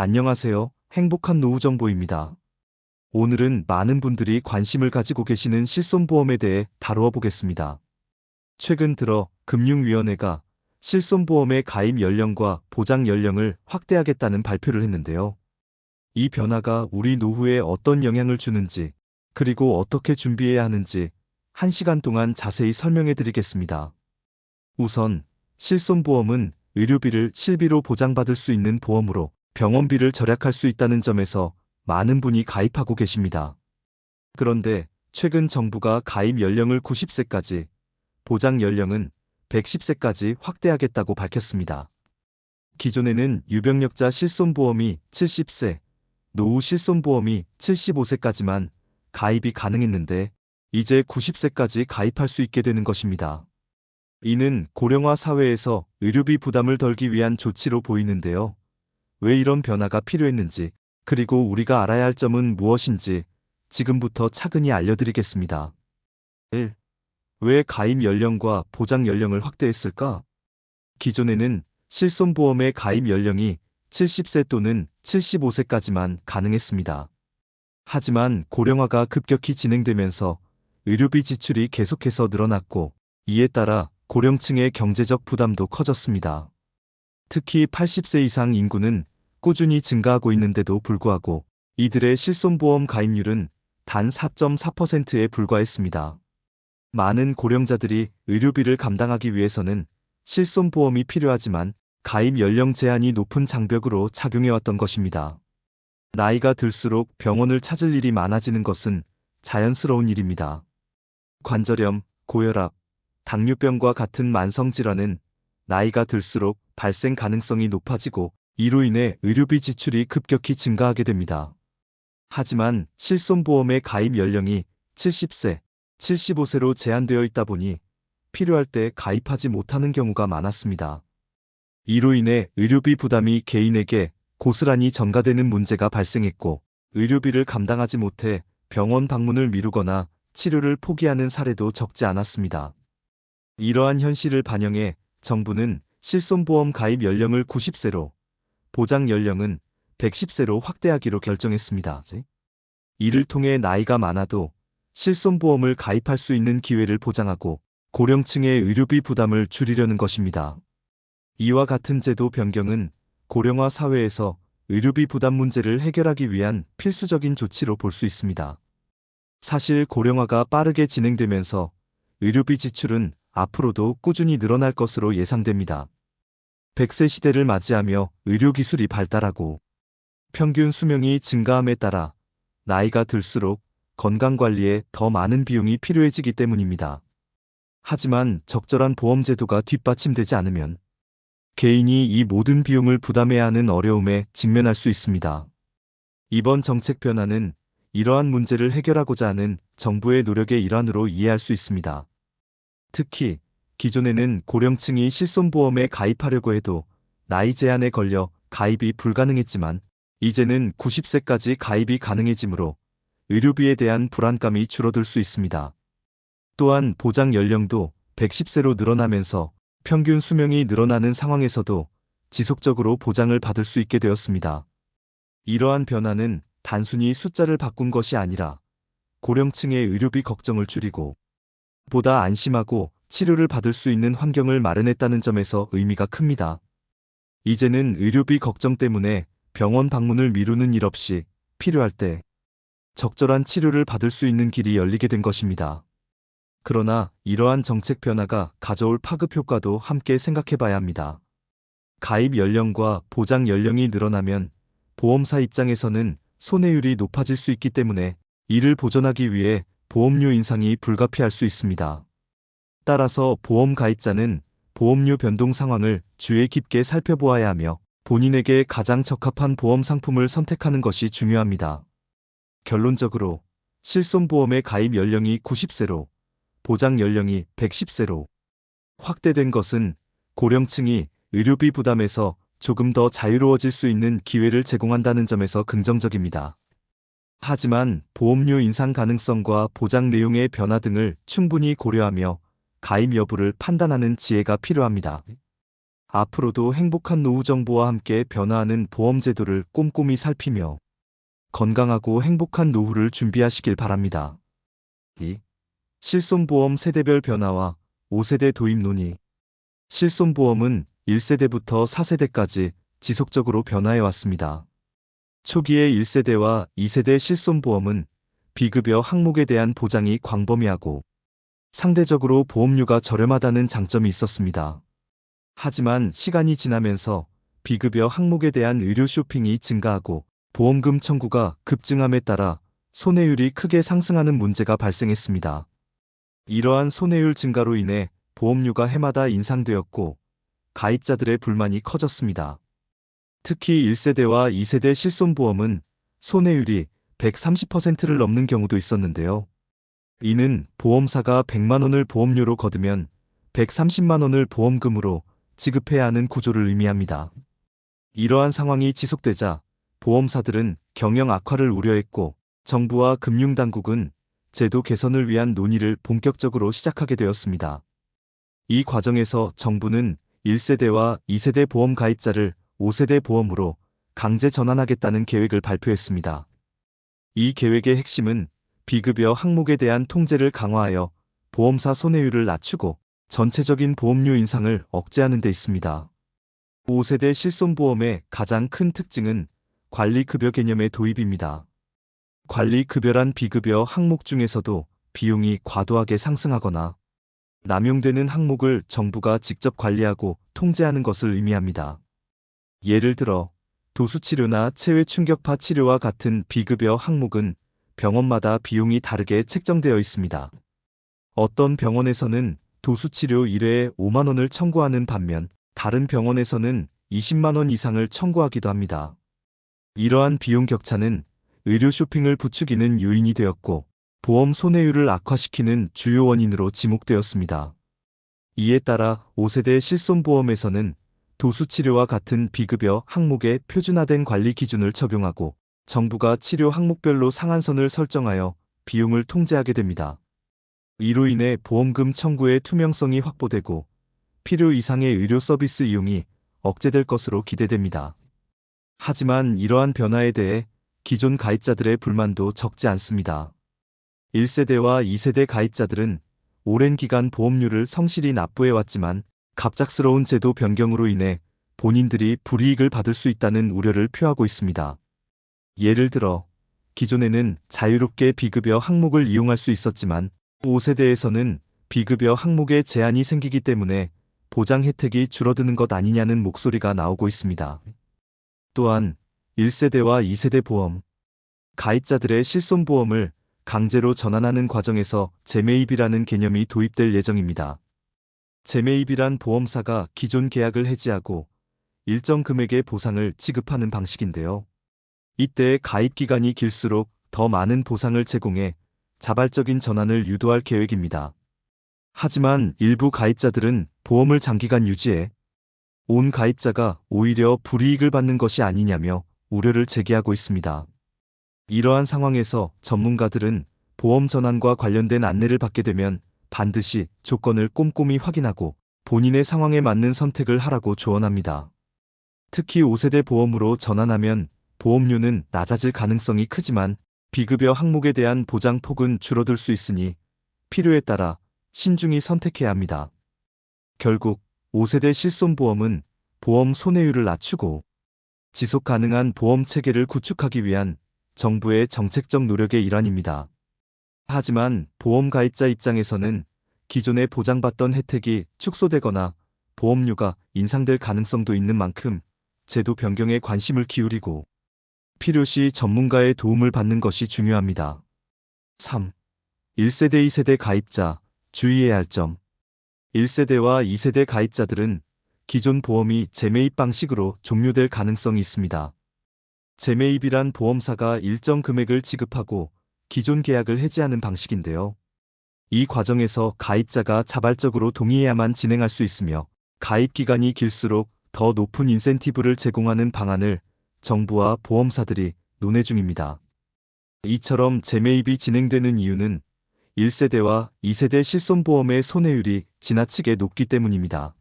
안녕하세요. 행복한 노후 정보입니다. 오늘은 많은 분들이 관심을 가지고 계시는 실손보험에 대해 다루어 보겠습니다. 최근 들어 금융위원회가 실손보험의 가입 연령과 보장 연령을 확대하겠다는 발표를 했는데요. 이 변화가 우리 노후에 어떤 영향을 주는지, 그리고 어떻게 준비해야 하는지 1시간 동안 자세히 설명해 드리겠습니다. 우선, 실손보험은 의료비를 실비로 보장받을 수 있는 보험으로 병원비를 절약할 수 있다는 점에서 많은 분이 가입하고 계십니다. 그런데 최근 정부가 가입 연령을 90세까지, 보장 연령은 110세까지 확대하겠다고 밝혔습니다. 기존에는 유병력자 실손보험이 70세, 노후 실손보험이 75세까지만 가입이 가능했는데 이제 90세까지 가입할 수 있게 되는 것입니다. 이는 고령화 사회에서 의료비 부담을 덜기 위한 조치로 보이는데요. 왜 이런 변화가 필요했는지, 그리고 우리가 알아야 할 점은 무엇인지 지금부터 차근히 알려드리겠습니다. 1. 왜 가입 연령과 보장 연령을 확대했을까? 기존에는 실손보험의 가입 연령이 70세 또는 75세까지만 가능했습니다. 하지만 고령화가 급격히 진행되면서 의료비 지출이 계속해서 늘어났고, 이에 따라 고령층의 경제적 부담도 커졌습니다. 특히 80세 이상 인구는 꾸준히 증가하고 있는데도 불구하고 이들의 실손보험 가입률은 단 4.4%에 불과했습니다. 많은 고령자들이 의료비를 감당하기 위해서는 실손보험이 필요하지만 가입 연령 제한이 높은 장벽으로 작용해왔던 것입니다. 나이가 들수록 병원을 찾을 일이 많아지는 것은 자연스러운 일입니다. 관절염, 고혈압, 당뇨병과 같은 만성질환은 나이가 들수록 발생 가능성이 높아지고 이로 인해 의료비 지출이 급격히 증가하게 됩니다. 하지만 실손보험의 가입 연령이 70세, 75세로 제한되어 있다 보니 필요할 때 가입하지 못하는 경우가 많았습니다. 이로 인해 의료비 부담이 개인에게 고스란히 전가되는 문제가 발생했고, 의료비를 감당하지 못해 병원 방문을 미루거나 치료를 포기하는 사례도 적지 않았습니다. 이러한 현실을 반영해 정부는 실손보험 가입 연령을 90세로, 보장 연령은 110세로 확대하기로 결정했습니다. 이를 통해 나이가 많아도 실손보험을 가입할 수 있는 기회를 보장하고 고령층의 의료비 부담을 줄이려는 것입니다. 이와 같은 제도 변경은 고령화 사회에서 의료비 부담 문제를 해결하기 위한 필수적인 조치로 볼 수 있습니다. 사실 고령화가 빠르게 진행되면서 의료비 지출은 앞으로도 꾸준히 늘어날 것으로 예상됩니다. 100세 시대를 맞이하며 의료기술이 발달하고 평균 수명이 증가함에 따라 나이가 들수록 건강관리에 더 많은 비용이 필요해지기 때문입니다. 하지만 적절한 보험제도가 뒷받침되지 않으면 개인이 이 모든 비용을 부담해야 하는 어려움에 직면할 수 있습니다. 이번 정책 변화는 이러한 문제를 해결하고자 하는 정부의 노력의 일환으로 이해할 수 있습니다. 특히 기존에는 고령층이 실손보험에 가입하려고 해도 나이 제한에 걸려 가입이 불가능했지만 이제는 90세까지 가입이 가능해지므로 의료비에 대한 불안감이 줄어들 수 있습니다. 또한 보장 연령도 110세로 늘어나면서 평균 수명이 늘어나는 상황에서도 지속적으로 보장을 받을 수 있게 되었습니다. 이러한 변화는 단순히 숫자를 바꾼 것이 아니라 고령층의 의료비 걱정을 줄이고 보다 안심하고 치료를 받을 수 있는 환경을 마련했다는 점에서 의미가 큽니다. 이제는 의료비 걱정 때문에 병원 방문을 미루는 일 없이 필요할 때 적절한 치료를 받을 수 있는 길이 열리게 된 것입니다. 그러나 이러한 정책 변화가 가져올 파급 효과도 함께 생각해 봐야 합니다. 가입 연령과 보장 연령이 늘어나면 보험사 입장에서는 손해율이 높아질 수 있기 때문에 이를 보전하기 위해 보험료 인상이 불가피할 수 있습니다. 따라서 보험 가입자는 보험료 변동 상황을 주의 깊게 살펴보아야 하며 본인에게 가장 적합한 보험 상품을 선택하는 것이 중요합니다. 결론적으로 실손보험의 가입 연령이 90세로, 보장 연령이 110세로 확대된 것은 고령층이 의료비 부담에서 조금 더 자유로워질 수 있는 기회를 제공한다는 점에서 긍정적입니다. 하지만 보험료 인상 가능성과 보장 내용의 변화 등을 충분히 고려하며 가입 여부를 판단하는 지혜가 필요합니다. 앞으로도 행복한 노후 정보와 함께 변화하는 보험 제도를 꼼꼼히 살피며 건강하고 행복한 노후를 준비하시길 바랍니다. 2. 실손보험 세대별 변화와 5세대 도입 논의. 실손보험은 1세대부터 4세대까지 지속적으로 변화해 왔습니다. 초기의 1세대와 2세대 실손보험은 비급여 항목에 대한 보장이 광범위하고 상대적으로 보험료가 저렴하다는 장점이 있었습니다. 하지만 시간이 지나면서 비급여 항목에 대한 의료 쇼핑이 증가하고 보험금 청구가 급증함에 따라 손해율이 크게 상승하는 문제가 발생했습니다. 이러한 손해율 증가로 인해 보험료가 해마다 인상되었고 가입자들의 불만이 커졌습니다. 특히 1세대와 2세대 실손보험은 손해율이 130%를 넘는 경우도 있었는데요. 이는 보험사가 100만 원을 보험료로 거두면 130만 원을 보험금으로 지급해야 하는 구조를 의미합니다. 이러한 상황이 지속되자 보험사들은 경영 악화를 우려했고 정부와 금융당국은 제도 개선을 위한 논의를 본격적으로 시작하게 되었습니다. 이 과정에서 정부는 1세대와 2세대 보험 가입자를 5세대 보험으로 강제 전환하겠다는 계획을 발표했습니다. 이 계획의 핵심은 비급여 항목에 대한 통제를 강화하여 보험사 손해율을 낮추고 전체적인 보험료 인상을 억제하는 데 있습니다. 5세대 실손보험의 가장 큰 특징은 관리급여 개념의 도입입니다. 관리급여란 비급여 항목 중에서도 비용이 과도하게 상승하거나 남용되는 항목을 정부가 직접 관리하고 통제하는 것을 의미합니다. 예를 들어 도수치료나 체외충격파 치료와 같은 비급여 항목은 병원마다 비용이 다르게 책정되어 있습니다. 어떤 병원에서는 도수치료 1회에 5만 원을 청구하는 반면 다른 병원에서는 20만 원 이상을 청구하기도 합니다. 이러한 비용 격차는 의료 쇼핑을 부추기는 요인이 되었고 보험 손해율을 악화시키는 주요 원인으로 지목되었습니다. 이에 따라 5세대 실손보험에서는 도수치료와 같은 비급여 항목에 표준화된 관리 기준을 적용하고 정부가 치료 항목별로 상한선을 설정하여 비용을 통제하게 됩니다. 이로 인해 보험금 청구의 투명성이 확보되고 필요 이상의 의료 서비스 이용이 억제될 것으로 기대됩니다. 하지만 이러한 변화에 대해 기존 가입자들의 불만도 적지 않습니다. 1세대와 2세대 가입자들은 오랜 기간 보험료를 성실히 납부해왔지만 갑작스러운 제도 변경으로 인해 본인들이 불이익을 받을 수 있다는 우려를 표하고 있습니다. 예를 들어 기존에는 자유롭게 비급여 항목을 이용할 수 있었지만 5세대에서는 비급여 항목에 제한이 생기기 때문에 보장 혜택이 줄어드는 것 아니냐는 목소리가 나오고 있습니다. 또한 1세대와 2세대 보험 가입자들의 실손보험을 강제로 전환하는 과정에서 재매입이라는 개념이 도입될 예정입니다. 재매입이란 보험사가 기존 계약을 해지하고 일정 금액의 보상을 지급하는 방식인데요. 이때 가입 기간이 길수록 더 많은 보상을 제공해 자발적인 전환을 유도할 계획입니다. 하지만 일부 가입자들은 보험을 장기간 유지해 온 가입자가 오히려 불이익을 받는 것이 아니냐며 우려를 제기하고 있습니다. 이러한 상황에서 전문가들은 보험 전환과 관련된 안내를 받게 되면 반드시 조건을 꼼꼼히 확인하고 본인의 상황에 맞는 선택을 하라고 조언합니다. 특히 5세대 보험으로 전환하면 보험료는 낮아질 가능성이 크지만 비급여 항목에 대한 보장 폭은 줄어들 수 있으니 필요에 따라 신중히 선택해야 합니다. 결국 5세대 실손보험은 보험 손해율을 낮추고 지속 가능한 보험 체계를 구축하기 위한 정부의 정책적 노력의 일환입니다. 하지만 보험 가입자 입장에서는 기존에 보장받던 혜택이 축소되거나 보험료가 인상될 가능성도 있는 만큼 제도 변경에 관심을 기울이고 필요시 전문가의 도움을 받는 것이 중요합니다. 3. 1세대 2세대 가입자 주의해야 할 점. 1세대와 2세대 가입자들은 기존 보험이 재매입 방식으로 종료될 가능성이 있습니다. 재매입이란 보험사가 일정 금액을 지급하고 기존 계약을 해지하는 방식인데요. 이 과정에서 가입자가 자발적으로 동의해야만 진행할 수 있으며 가입 기간이 길수록 더 높은 인센티브를 제공하는 방안을 정부와 보험사들이 논의 중입니다. 이처럼 재매입이 진행되는 이유는 1세대와 2세대 실손보험의 손해율이 지나치게 높기 때문입니다.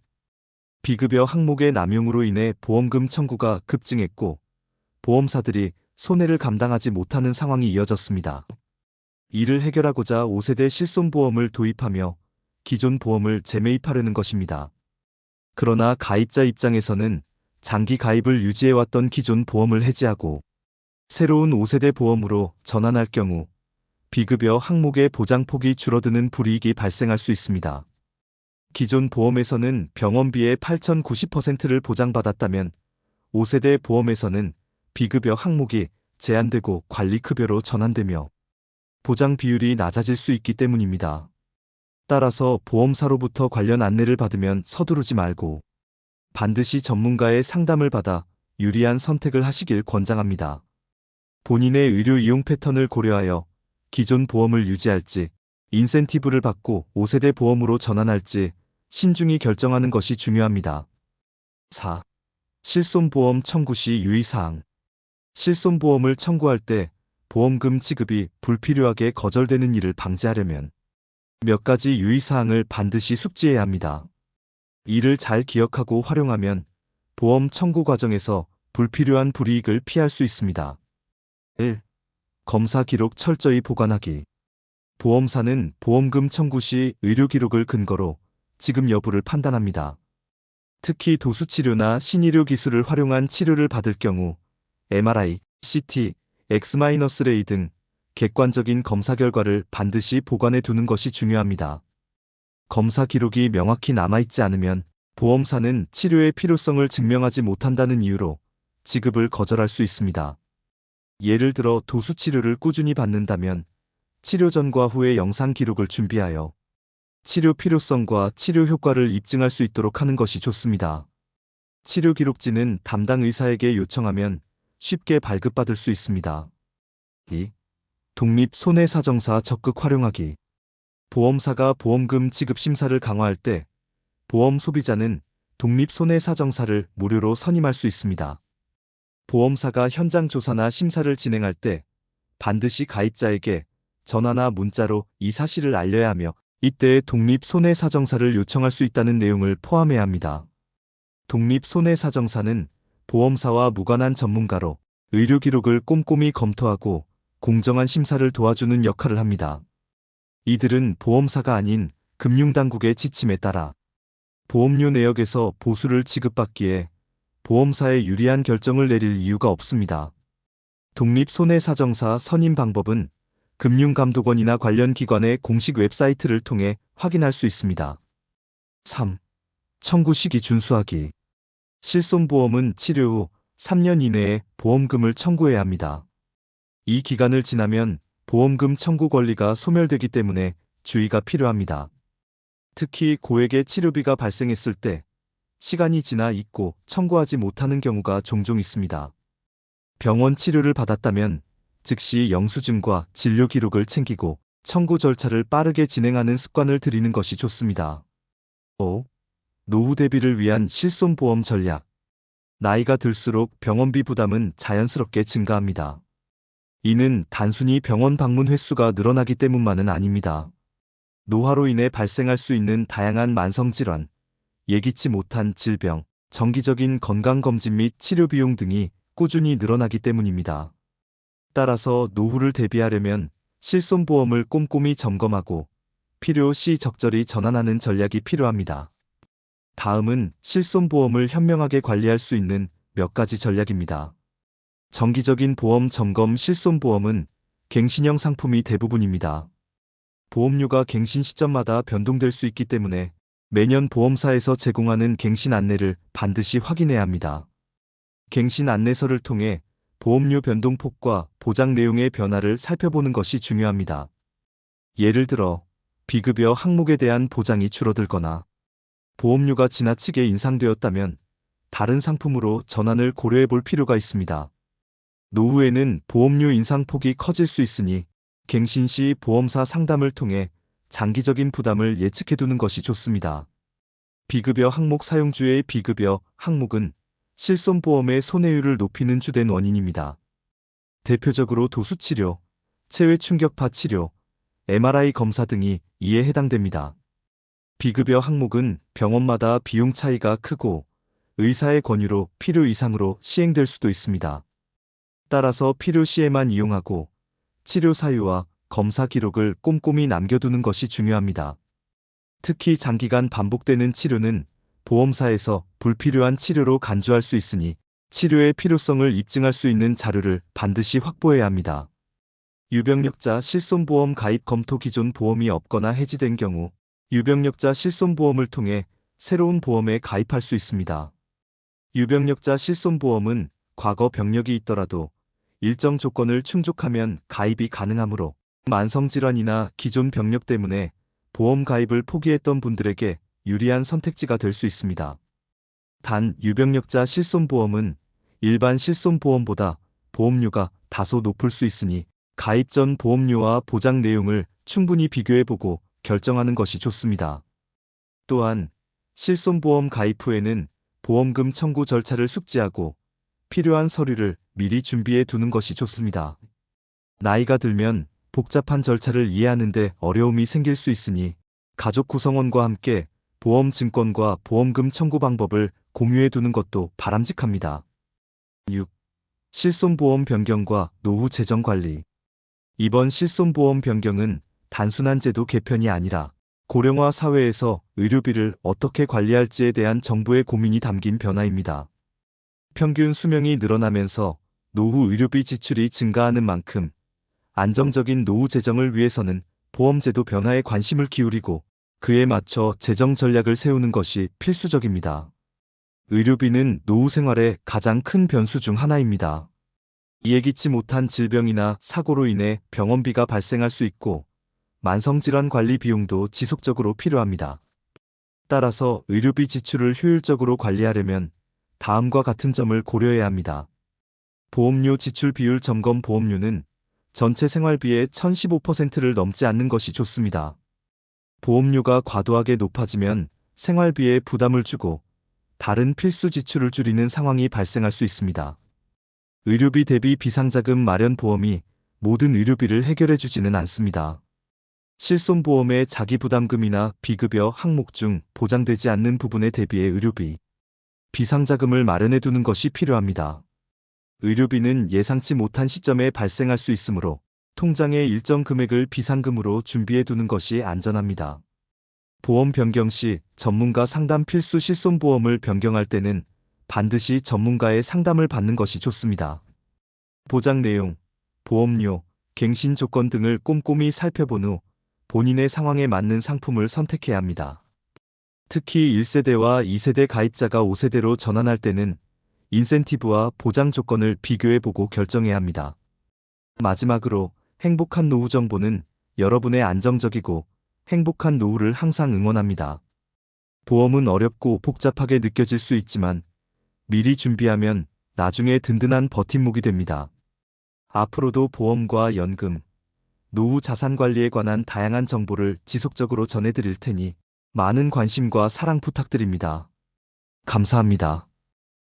비급여 항목의 남용으로 인해 보험금 청구가 급증했고 보험사들이 손해를 감당하지 못하는 상황이 이어졌습니다. 이를 해결하고자 5세대 실손보험을 도입하며 기존 보험을 재매입하려는 것입니다. 그러나 가입자 입장에서는 장기 가입을 유지해왔던 기존 보험을 해지하고 새로운 5세대 보험으로 전환할 경우 비급여 항목의 보장폭이 줄어드는 불이익이 발생할 수 있습니다. 기존 보험에서는 병원비의 8,090%를 보장받았다면 5세대 보험에서는 비급여 항목이 제한되고 관리급여로 전환되며 보장 비율이 낮아질 수 있기 때문입니다. 따라서 보험사로부터 관련 안내를 받으면 서두르지 말고 반드시 전문가의 상담을 받아 유리한 선택을 하시길 권장합니다. 본인의 의료 이용 패턴을 고려하여 기존 보험을 유지할지 인센티브를 받고 5세대 보험으로 전환할지 신중히 결정하는 것이 중요합니다. 4. 실손보험 청구 시 유의사항. 실손보험을 청구할 때 보험금 지급이 불필요하게 거절되는 일을 방지하려면 몇 가지 유의사항을 반드시 숙지해야 합니다. 이를 잘 기억하고 활용하면 보험 청구 과정에서 불필요한 불이익을 피할 수 있습니다. 1. 검사 기록 철저히 보관하기. 보험사는 보험금 청구 시 의료 기록을 근거로 지급 여부를 판단합니다. 특히 도수치료나 신의료 기술을 활용한 치료를 받을 경우 MRI, CT, X-레이 등 객관적인 검사 결과를 반드시 보관해 두는 것이 중요합니다. 검사 기록이 명확히 남아있지 않으면 보험사는 치료의 필요성을 증명하지 못한다는 이유로 지급을 거절할 수 있습니다. 예를 들어 도수치료를 꾸준히 받는다면 치료 전과 후의 영상 기록을 준비하여 치료 필요성과 치료 효과를 입증할 수 있도록 하는 것이 좋습니다. 치료 기록지는 담당 의사에게 요청하면 쉽게 발급받을 수 있습니다. 2. 독립 손해사정사 적극 활용하기. 보험사가 보험금 지급 심사를 강화할 때 보험 소비자는 독립 손해사정사를 무료로 선임할 수 있습니다. 보험사가 현장 조사나 심사를 진행할 때 반드시 가입자에게 전화나 문자로 이 사실을 알려야 하며 이때 독립 손해사정사를 요청할 수 있다는 내용을 포함해야 합니다. 독립 손해사정사는 보험사와 무관한 전문가로 의료 기록을 꼼꼼히 검토하고 공정한 심사를 도와주는 역할을 합니다. 이들은 보험사가 아닌 금융당국의 지침에 따라 보험료 내역에서 보수를 지급받기에 보험사에 유리한 결정을 내릴 이유가 없습니다. 독립 손해사정사 선임 방법은 금융감독원이나 관련 기관의 공식 웹사이트를 통해 확인할 수 있습니다. 3. 청구 시기 준수하기. 실손보험은 치료 후 3년 이내에 보험금을 청구해야 합니다. 이 기간을 지나면 보험금 청구 권리가 소멸되기 때문에 주의가 필요합니다. 특히 고액의 치료비가 발생했을 때 시간이 지나 있고 청구하지 못하는 경우가 종종 있습니다. 병원 치료를 받았다면 즉시 영수증과 진료 기록을 챙기고 청구 절차를 빠르게 진행하는 습관을 들이는 것이 좋습니다. 5. 노후 대비를 위한 실손보험 전략. 나이가 들수록 병원비 부담은 자연스럽게 증가합니다. 이는 단순히 병원 방문 횟수가 늘어나기 때문만은 아닙니다. 노화로 인해 발생할 수 있는 다양한 만성질환, 예기치 못한 질병, 정기적인 건강검진 및 치료 비용 등이 꾸준히 늘어나기 때문입니다. 따라서 노후를 대비하려면 실손보험을 꼼꼼히 점검하고 필요시 적절히 전환하는 전략이 필요합니다. 다음은 실손보험을 현명하게 관리할 수 있는 몇 가지 전략입니다. 정기적인 보험 점검. 실손보험은 갱신형 상품이 대부분입니다. 보험료가 갱신 시점마다 변동될 수 있기 때문에 매년 보험사에서 제공하는 갱신 안내를 반드시 확인해야 합니다. 갱신 안내서를 통해 보험료 변동폭과 보장 내용의 변화를 살펴보는 것이 중요합니다. 예를 들어 비급여 항목에 대한 보장이 줄어들거나 보험료가 지나치게 인상되었다면 다른 상품으로 전환을 고려해 볼 필요가 있습니다. 노후에는 보험료 인상폭이 커질 수 있으니 갱신 시 보험사 상담을 통해 장기적인 부담을 예측해 두는 것이 좋습니다. 비급여 항목 사용주의 비급여 항목은 실손보험의 손해율을 높이는 주된 원인입니다. 대표적으로 도수치료, 체외 충격파 치료, MRI 검사 등이 이에 해당됩니다. 비급여 항목은 병원마다 비용 차이가 크고 의사의 권유로 필요 이상으로 시행될 수도 있습니다. 따라서 필요 시에만 이용하고 치료 사유와 검사 기록을 꼼꼼히 남겨두는 것이 중요합니다. 특히 장기간 반복되는 치료는 보험사에서 불필요한 치료로 간주할 수 있으니 치료의 필요성을 입증할 수 있는 자료를 반드시 확보해야 합니다. 유병력자 실손보험 가입 검토. 기존 보험이 없거나 해지된 경우 유병력자 실손보험을 통해 새로운 보험에 가입할 수 있습니다. 유병력자 실손보험은 과거 병력이 있더라도 일정 조건을 충족하면 가입이 가능하므로 만성질환이나 기존 병력 때문에 보험 가입을 포기했던 분들에게 유리한 선택지가 될 수 있습니다. 단, 유병력자 실손보험은 일반 실손보험보다 보험료가 다소 높을 수 있으니 가입 전 보험료와 보장 내용을 충분히 비교해보고 결정하는 것이 좋습니다. 또한 실손보험 가입 후에는 보험금 청구 절차를 숙지하고 필요한 서류를 미리 준비해 두는 것이 좋습니다. 나이가 들면 복잡한 절차를 이해하는 데 어려움이 생길 수 있으니 가족 구성원과 함께 보험 증권과 보험금 청구 방법을 공유해 두는 것도 바람직합니다. 6. 실손보험 변경과 노후 재정 관리. 이번 실손보험 변경은 단순한 제도 개편이 아니라 고령화 사회에서 의료비를 어떻게 관리할지에 대한 정부의 고민이 담긴 변화입니다. 평균 수명이 늘어나면서 노후 의료비 지출이 증가하는 만큼 안정적인 노후 재정을 위해서는 보험제도 변화에 관심을 기울이고 그에 맞춰 재정 전략을 세우는 것이 필수적입니다. 의료비는 노후 생활의 가장 큰 변수 중 하나입니다. 예기치 못한 질병이나 사고로 인해 병원비가 발생할 수 있고 만성질환 관리 비용도 지속적으로 필요합니다. 따라서 의료비 지출을 효율적으로 관리하려면 다음과 같은 점을 고려해야 합니다. 보험료 지출 비율 점검. 보험료는 전체 생활비의 1015%를 넘지 않는 것이 좋습니다. 보험료가 과도하게 높아지면 생활비에 부담을 주고 다른 필수 지출을 줄이는 상황이 발생할 수 있습니다. 의료비 대비 비상자금 마련. 보험이 모든 의료비를 해결해 주지는 않습니다. 실손보험의 자기부담금이나 비급여 항목 중 보장되지 않는 부분에 대비해 의료비 비상자금을 마련해 두는 것이 필요합니다. 의료비는 예상치 못한 시점에 발생할 수 있으므로 통장의 일정 금액을 비상금으로 준비해 두는 것이 안전합니다. 보험 변경 시 전문가 상담. 필수 실손보험을 변경할 때는 반드시 전문가의 상담을 받는 것이 좋습니다. 보장 내용, 보험료, 갱신 조건 등을 꼼꼼히 살펴본 후 본인의 상황에 맞는 상품을 선택해야 합니다. 특히 1세대와 2세대 가입자가 5세대로 전환할 때는 인센티브와 보장 조건을 비교해보고 결정해야 합니다. 마지막으로 행복한 노후 정보는 여러분의 안정적이고 행복한 노후를 항상 응원합니다. 보험은 어렵고 복잡하게 느껴질 수 있지만 미리 준비하면 나중에 든든한 버팀목이 됩니다. 앞으로도 보험과 연금, 노후 자산 관리에 관한 다양한 정보를 지속적으로 전해드릴 테니 많은 관심과 사랑 부탁드립니다. 감사합니다.